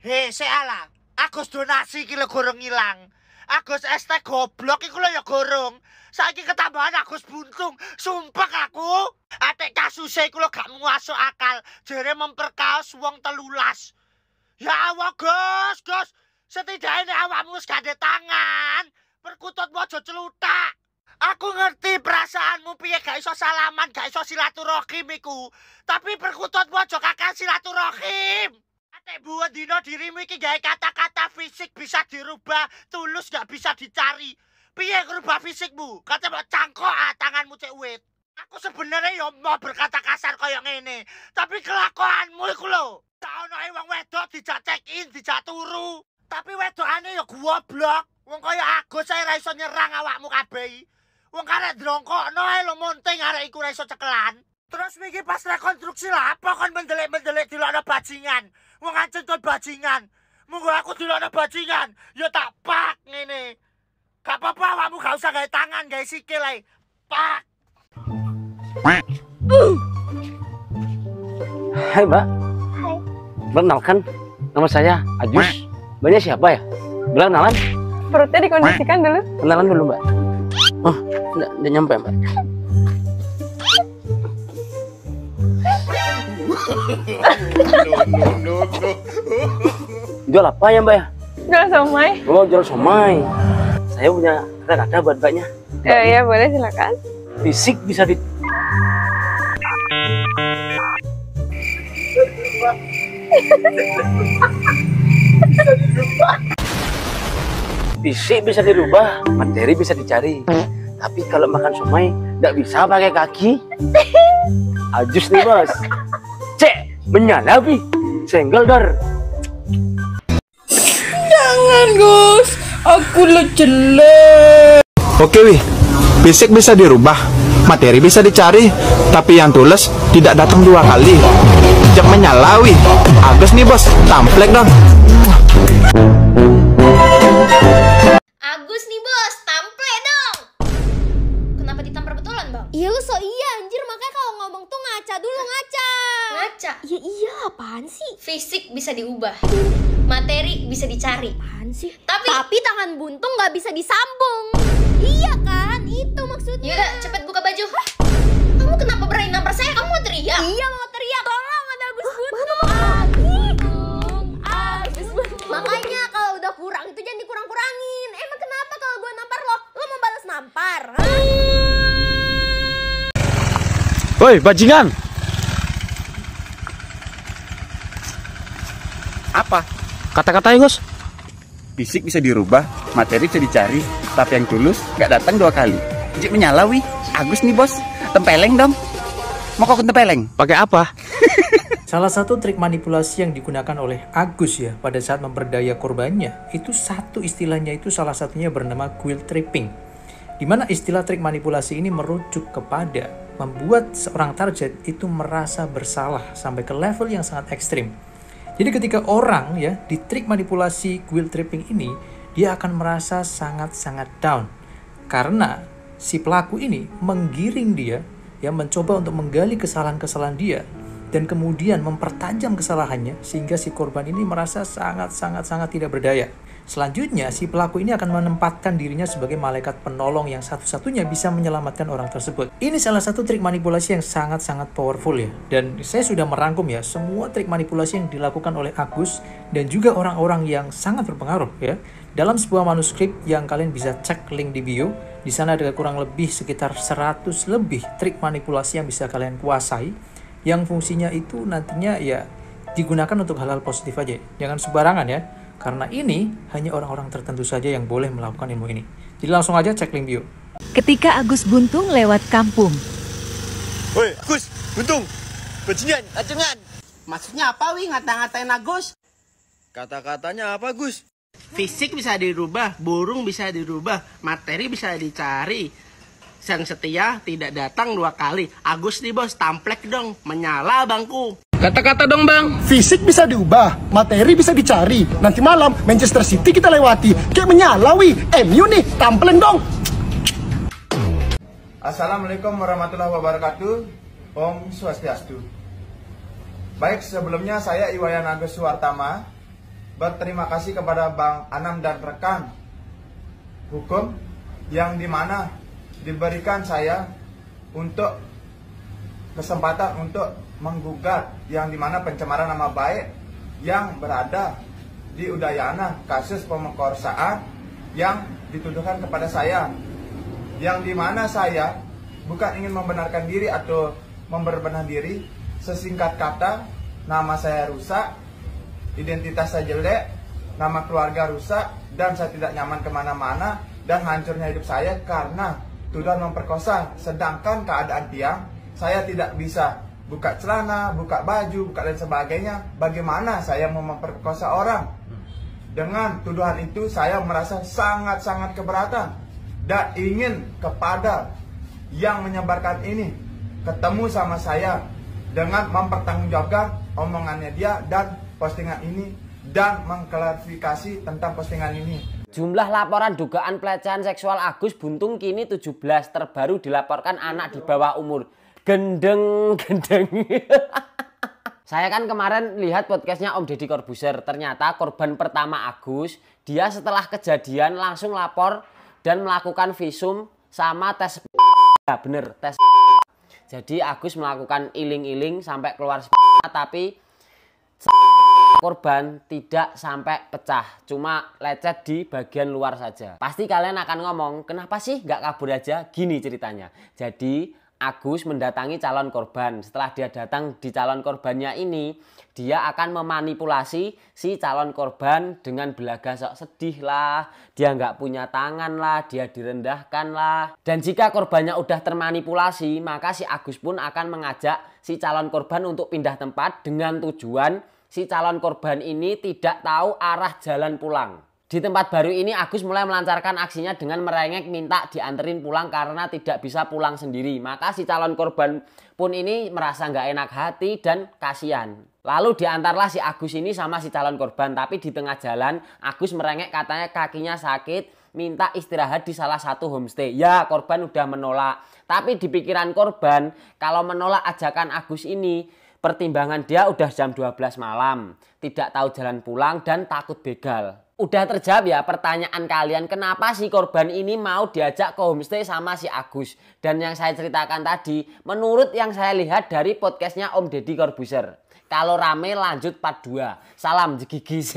Hei, seala. Agus donasi iki lho gorong ilang. Agus ST goblok iku lho ya gorong. Saiki ketambahan Agus buntung. Sumpah aku. Atek kasusnya iku lho gak masuk akal. Jere memperkaos wong 13. Ya Allah, Gus. Setidaknya awakmu wis gade tangan. Perkututmu aja celutak. Aku ngerti perasaanmu piye gak iso salaman, gak iso silaturahim iku. Tapi perkututmu aja kakak silaturahim. Ate buat dino dirimu iki gawe kata-kata fisik bisa dirubah, tulus gak bisa dicari. Piye ngerubah fisikmu? Kate mau cangkok tanganmu cek wit. Aku sebenarnya ya mau berkata kasar kaya ngene, tapi kelakuanmu iku lho. Tak ono wong wedok dijak check-in, dijak turu. Tapi wedokane ya goblok. Wong kaya Agus ae ra iso nyerang awakmu kabeh. Wong karek drongkokno ae lho monting arek iku ra iso cekelan. Terus iki pas rekonstruksi lah apa kon mendelik-mendelik dilokno bajingan. Wong ancen kon bajingan. Monggo aku dilokno bajingan, ya tak pak ngene. Gak apa-apa awakmu gak usah gawe tangan, gawe sikil ae. Pak. Hai Mbak. Hai. Perkenalkan, nama saya Ajus. Mbaknya siapa ya? Bilang kenalan. Perutnya dikondisikan dulu. Kenalan dulu Mbak. Oh, udah nyampe Mbak. No. Jual apa ya Mbak ya? Jual somai. Oh, jual somai. Saya punya kata-kata buat Mbaknya. Ya boleh silakan. Fisik bisa di... Fisik bisa dirubah, materi bisa dicari. Tapi kalau makan somai, nggak bisa pakai kaki. Ajus nih bos. Cek, menyala Pi. Senggol dar. Jangan Gus, aku lo jelek. Oke wih, fisik bisa dirubah, materi bisa dicari, tapi yang tulus tidak datang 2 kali. Jam menyala wih. Agus nih bos, tamplek dong. Agus nih bos, tample dong. Kenapa ditampar betulan bang? Iya lu so iya anjir, makanya kalau ngomong tuh ngaca dulu, ngaca. Ngaca? Ya iya apaan sih? Fisik bisa diubah, materi bisa dicari. Apaan sih? Tapi tangan buntung gak bisa disambung. Iya kan, itu maksudnya. yaudah cepet buka baju. Hah? Kamu kenapa berani nampar saya? Kamu mau teriak? Iya mau teriak, tolong ada Agus buntung. Agus buntung. Makanya kalau udah kurang itu jangan dikurang-kurangin. Emang kenapa kalau gue nampar lo mau balas nampar? Woi, bajingan. Apa? Kata-katanya Gus. Fisik bisa dirubah, materi bisa dicari, tapi yang tulus nggak datang 2 kali. Jik menyala wih. Agus nih bos, tempeleng dong. Mau kok tempeleng? Pakai apa? Salah satu trik manipulasi yang digunakan oleh Agus ya pada saat memperdaya korbannya itu satu istilahnya itu salah satunya bernama guilt tripping. Di mana istilah trik manipulasi ini merujuk kepada membuat seorang target itu merasa bersalah sampai ke level yang sangat ekstrim. Jadi ketika orang ya di trik manipulasi guilt tripping ini dia akan merasa sangat-sangat down karena si pelaku ini menggiring dia ya mencoba untuk menggali kesalahan-kesalahan dia dan kemudian mempertajam kesalahannya sehingga si korban ini merasa sangat tidak berdaya. Selanjutnya si pelaku ini akan menempatkan dirinya sebagai malaikat penolong yang satu-satunya bisa menyelamatkan orang tersebut. Ini salah satu trik manipulasi yang sangat powerful ya. Dan saya sudah merangkum ya semua trik manipulasi yang dilakukan oleh Agus dan juga orang-orang yang sangat berpengaruh ya. Dalam sebuah manuskrip yang kalian bisa cek link di bio, di sana ada kurang lebih sekitar 100 lebih trik manipulasi yang bisa kalian kuasai yang fungsinya itu nantinya ya digunakan untuk hal-hal positif aja. Jangan sembarangan ya. Karena ini hanya orang-orang tertentu saja yang boleh melakukan ilmu ini. Jadi langsung aja cek link bio. Ketika Agus buntung lewat kampung. Woi, Agus, buntung. Bajingan, acengan. Maksudnya apa wih ngata-ngatain Agus? Kata-katanya apa, Gus? Fisik bisa dirubah, burung bisa dirubah, materi bisa dicari. Sang setia tidak datang 2 kali. Agus nih bos, tamplek dong, menyala bangku. Kata-kata dong bang. Fisik bisa diubah, materi bisa dicari. Nanti malam Manchester City kita lewati. Kayak menyala wih, MU nih, tampeleng dong. Assalamualaikum warahmatullahi wabarakatuh. Om Swastiastu. Baik, sebelumnya saya Iwayan Agus Suwartama berterima kasih kepada Bang Anam dan rekan hukum yang dimana diberikan saya untuk kesempatan untuk menggugat yang dimana pencemaran nama baik yang berada di Udayana, kasus pemerkosaan yang dituduhkan kepada saya, yang dimana saya bukan ingin membenarkan diri atau memperbenah diri. Sesingkat kata, nama saya rusak, identitas saya jelek, nama keluarga rusak, dan saya tidak nyaman kemana-mana, dan hancurnya hidup saya karena tuduhan memperkosa. Sedangkan keadaan tiang, saya tidak bisa buka celana, buka baju, buka dan sebagainya. Bagaimana saya mau memperkosa orang? Dengan tuduhan itu saya merasa sangat-sangat keberatan dan ingin kepada yang menyebarkan ini ketemu sama saya dengan mempertanggungjawabkan omongannya dia dan postingan ini dan mengklarifikasi tentang postingan ini. Jumlah laporan dugaan pelecehan seksual Agus Buntung kini 17, terbaru dilaporkan anak di bawah umur. Gendeng. Saya kan kemarin lihat podcastnya Om Deddy Corbuzier. Ternyata korban pertama Agus, dia setelah kejadian langsung lapor dan melakukan visum sama tes. Ya bener, tes. Jadi Agus melakukan iling-iling sampai keluar tapi korban tidak sampai pecah, cuma lecet di bagian luar saja. Pasti kalian akan ngomong, kenapa sih nggak kabur aja? Gini ceritanya. Jadi Agus mendatangi calon korban. Setelah dia datang di calon korbannya ini, dia akan memanipulasi si calon korban dengan belaga sok sedih lah, dia nggak punya tangan lah, dia direndahkan lah. Dan jika korbannya udah termanipulasi, maka si Agus pun akan mengajak si calon korban untuk pindah tempat dengan tujuan si calon korban ini tidak tahu arah jalan pulang. Di tempat baru ini Agus mulai melancarkan aksinya dengan merengek minta dianterin pulang karena tidak bisa pulang sendiri. Maka si calon korban pun ini merasa nggak enak hati dan kasihan. Lalu diantarlah si Agus ini sama si calon korban. Tapi di tengah jalan Agus merengek katanya kakinya sakit, minta istirahat di salah satu homestay. Ya korban udah menolak. Tapi di pikiran korban kalau menolak ajakan Agus ini, pertimbangan dia udah jam 12 malam, tidak tahu jalan pulang dan takut begal. Udah terjawab ya pertanyaan kalian, kenapa si korban ini mau diajak ke homestay sama si Agus. Dan yang saya ceritakan tadi, menurut yang saya lihat dari podcastnya Om Deddy Corbuzier. Kalau rame lanjut part 2. Salam jegigis.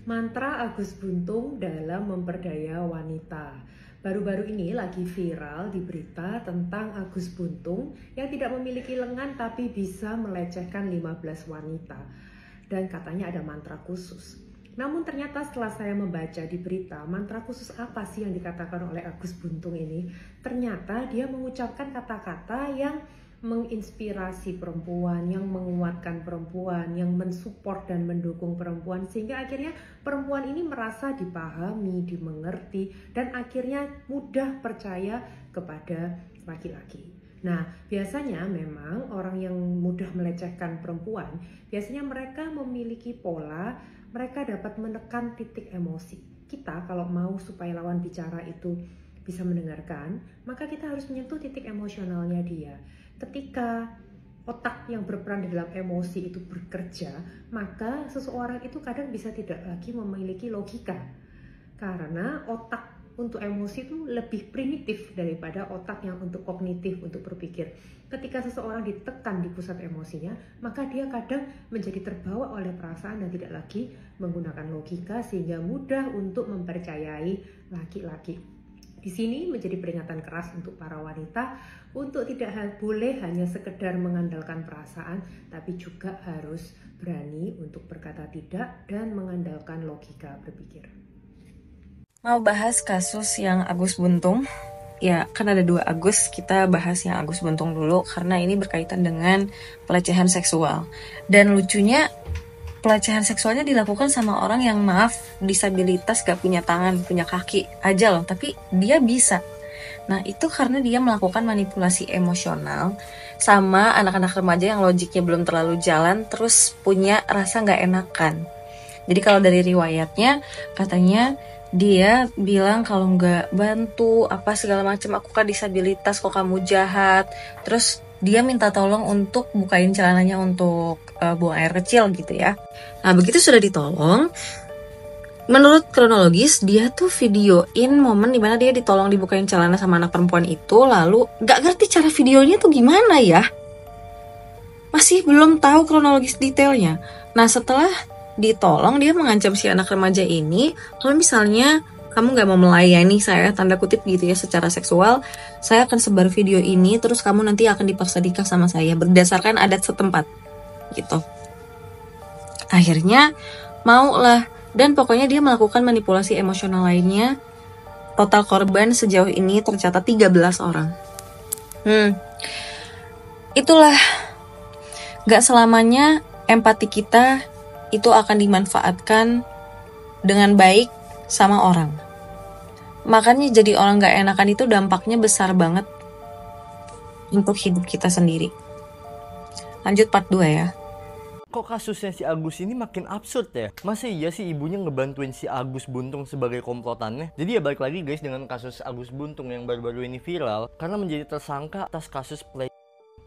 Mantra Agus Buntung dalam memperdaya wanita. Baru-baru ini lagi viral di berita tentang Agus Buntung yang tidak memiliki lengan tapi bisa melecehkan 15 wanita. Dan katanya ada mantra khusus. Namun ternyata setelah saya membaca di berita, mantra khusus apa sih yang dikatakan oleh Agus Buntung ini? Ternyata dia mengucapkan kata-kata yang menginspirasi perempuan, yang menguatkan perempuan, yang mensupport dan mendukung perempuan, sehingga akhirnya perempuan ini merasa dipahami, dimengerti, dan akhirnya mudah percaya kepada laki-laki. Nah, biasanya memang orang yang mudah melecehkan perempuan, biasanya mereka memiliki pola, mereka dapat menekan titik emosi. Kita kalau mau supaya lawan bicara itu bisa mendengarkan, maka kita harus menyentuh titik emosionalnya dia. Ketika otak yang berperan di dalam emosi itu bekerja, maka seseorang itu kadang bisa tidak lagi memiliki logika. Karena otak untuk emosi itu lebih primitif daripada otak yang untuk kognitif, untuk berpikir. Ketika seseorang ditekan di pusat emosinya, maka dia kadang menjadi terbawa oleh perasaan dan tidak lagi menggunakan logika, sehingga mudah untuk mempercayai laki-laki. Di sini menjadi peringatan keras untuk para wanita untuk tidak boleh hanya sekedar mengandalkan perasaan, tapi juga harus berani untuk berkata tidak dan mengandalkan logika berpikir. Mau bahas kasus yang Agus Buntung? Ya, kan ada 2 Agus, kita bahas yang Agus Buntung dulu karena ini berkaitan dengan pelecehan seksual. Dan lucunya, pelecehan seksualnya dilakukan sama orang yang maaf, disabilitas, gak punya tangan, punya kaki aja loh, tapi dia bisa. Nah, itu karena dia melakukan manipulasi emosional sama anak-anak remaja yang logiknya belum terlalu jalan, terus punya rasa gak enakan. Jadi kalau dari riwayatnya, katanya dia bilang kalau nggak bantu apa segala macam, aku kan disabilitas kok kamu jahat. Terus dia minta tolong untuk bukain celananya untuk buang air kecil gitu ya. Nah begitu sudah ditolong, menurut kronologis dia tuh videoin momen dimana dia ditolong dibukain celana sama anak perempuan itu, lalu gak ngerti cara videonya tuh gimana ya. Masih belum tahu kronologis detailnya. Nah setelah ditolong dia mengancam si anak remaja ini, kalau misalnya kamu gak mau melayani saya, tanda kutip gitu ya, secara seksual, saya akan sebar video ini, terus kamu nanti akan dipaksa nikah sama saya berdasarkan adat setempat gitu. Akhirnya mau lah, dan pokoknya dia melakukan manipulasi emosional lainnya. Total korban sejauh ini tercatat 13 orang. Itulah, gak selamanya empati kita itu akan dimanfaatkan dengan baik sama orang. Makanya jadi orang gak enakan itu dampaknya besar banget untuk hidup kita sendiri. Lanjut part 2 ya. Kok kasusnya si Agus ini makin absurd ya? Masa iya sih ibunya ngebantuin si Agus Buntung sebagai komplotannya? Jadi ya balik lagi guys dengan kasus Agus Buntung yang baru-baru ini viral karena menjadi tersangka atas kasus play.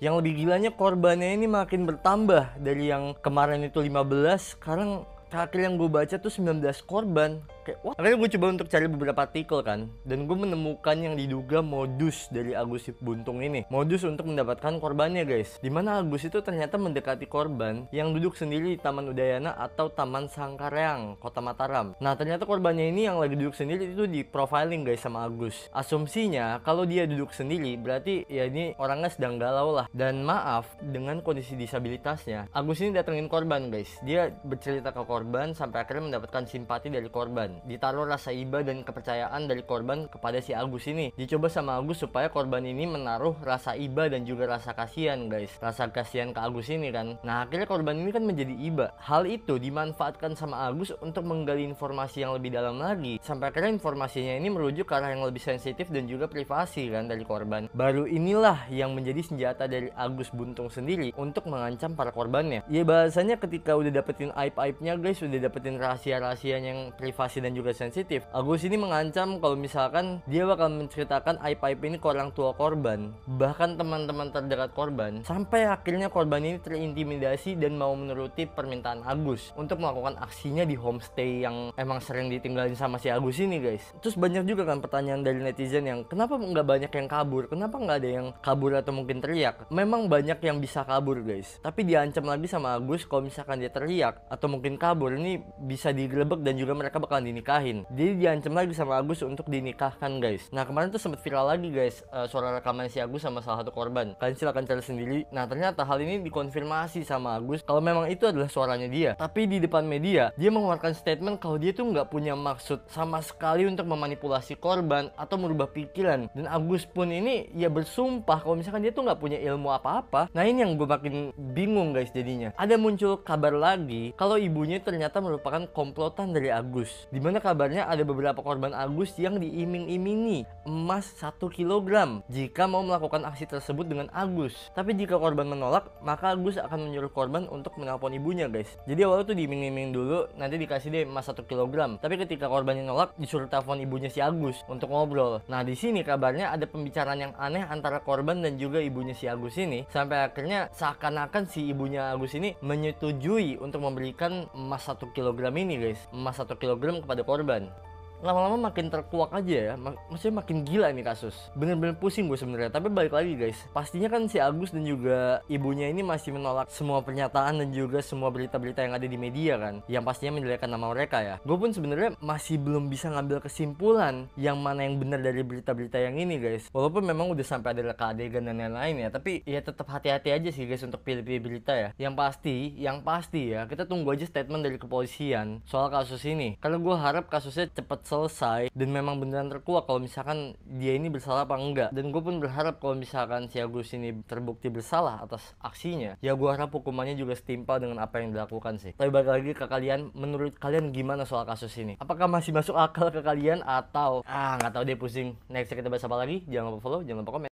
Yang lebih gilanya korbannya ini makin bertambah. Dari yang kemarin itu 15, sekarang terakhir yang gue baca tuh 19 korban. Kayak wah. Akhirnya gue coba untuk cari beberapa artikel kan, dan gue menemukan yang diduga modus dari Agus Buntung ini. Modus untuk mendapatkan korbannya guys, dimana Agus itu ternyata mendekati korban yang duduk sendiri di Taman Udayana atau Taman Sangkareang, Kota Mataram. Nah ternyata korbannya ini yang lagi duduk sendiri itu di profiling guys sama Agus. Asumsinya kalau dia duduk sendiri berarti ya ini orangnya sedang galau lah. Dan maaf, dengan kondisi disabilitasnya, Agus ini datengin korban guys. Dia bercerita ke korban sampai akhirnya mendapatkan simpati dari korban. Ditaruh rasa iba dan kepercayaan dari korban kepada si Agus ini. Dicoba sama Agus supaya korban ini menaruh rasa iba dan juga rasa kasihan guys. Rasa kasihan ke Agus ini kan. Nah akhirnya korban ini kan menjadi iba. Hal itu dimanfaatkan sama Agus untuk menggali informasi yang lebih dalam lagi. Sampai akhirnya informasinya ini merujuk ke arah yang lebih sensitif dan juga privasi kan dari korban. Baru inilah yang menjadi senjata dari Agus Buntung sendiri untuk mengancam para korbannya. Ya bahasanya ketika udah dapetin aib-aibnya guys, udah dapetin rahasia-rahasia yang privasi dan juga sensitif, Agus ini mengancam kalau misalkan dia bakal menceritakan aib-aib ini ke orang tua korban, bahkan teman-teman terdekat korban, sampai akhirnya korban ini terintimidasi dan mau menuruti permintaan Agus untuk melakukan aksinya di homestay yang emang sering ditinggalin sama si Agus ini guys. Terus banyak juga kan pertanyaan dari netizen yang kenapa nggak banyak yang kabur, kenapa nggak ada yang kabur atau mungkin teriak. Memang banyak yang bisa kabur guys, tapi diancam lagi sama Agus kalau misalkan dia teriak atau mungkin kabur ini bisa digerebek dan juga mereka bakalan dinikahin. Jadi diancam lagi sama Agus untuk dinikahkan guys. Nah kemarin tuh sempat viral lagi guys suara rekaman si Agus sama salah satu korban. Kalian silahkan cari sendiri. Nah ternyata hal ini dikonfirmasi sama Agus kalau memang itu adalah suaranya dia. Tapi di depan media dia mengeluarkan statement kalau dia tuh nggak punya maksud sama sekali untuk memanipulasi korban atau merubah pikiran. Dan Agus pun ini ya bersumpah kalau misalkan dia tuh nggak punya ilmu apa-apa. Nah ini yang gue makin bingung guys jadinya. Ada muncul kabar lagi kalau ibunya ternyata merupakan komplotan dari Agus. Dimana kabarnya ada beberapa korban Agus yang diiming-imingi emas 1 kg jika mau melakukan aksi tersebut dengan Agus. Tapi jika korban menolak, maka Agus akan menyuruh korban untuk menelpon ibunya guys. Jadi awalnya tuh diiming-iming dulu, nanti dikasih deh emas 1 kg. Tapi ketika korbannya nolak, disuruh telepon ibunya si Agus untuk ngobrol. Nah di sini kabarnya ada pembicaraan yang aneh antara korban dan juga ibunya si Agus ini, sampai akhirnya seakan-akan si ibunya Agus ini menyetujui untuk memberikan emas 1 kg ini guys, emas 1 kg kepada korban. Lama-lama makin terkuak aja ya, maksudnya makin gila ini kasus. Bener-bener pusing gue sebenarnya. Tapi balik lagi guys, pastinya kan si Agus dan juga ibunya ini masih menolak semua pernyataan dan juga semua berita-berita yang ada di media kan, yang pastinya menjelekkan nama mereka ya. Gue pun sebenarnya masih belum bisa ngambil kesimpulan yang mana yang benar dari berita-berita yang ini guys. Walaupun memang udah sampai ada reka adegan dan lain-lain ya, tapi ya tetap hati-hati aja sih guys untuk pilih-pilih berita ya. Yang pasti ya, kita tunggu aja statement dari kepolisian soal kasus ini. Karena gue harap kasusnya cepat selesai dan memang beneran terkuak kalau misalkan dia ini bersalah apa enggak. Dan gue pun berharap kalau misalkan si Agus ini terbukti bersalah atas aksinya, ya gue harap hukumannya juga setimpal dengan apa yang dilakukan sih. Tapi balik lagi ke kalian, menurut kalian gimana soal kasus ini? Apakah masih masuk akal ke kalian atau nggak tahu deh, pusing. Next kita bahas apa lagi? Jangan lupa follow, jangan lupa komen.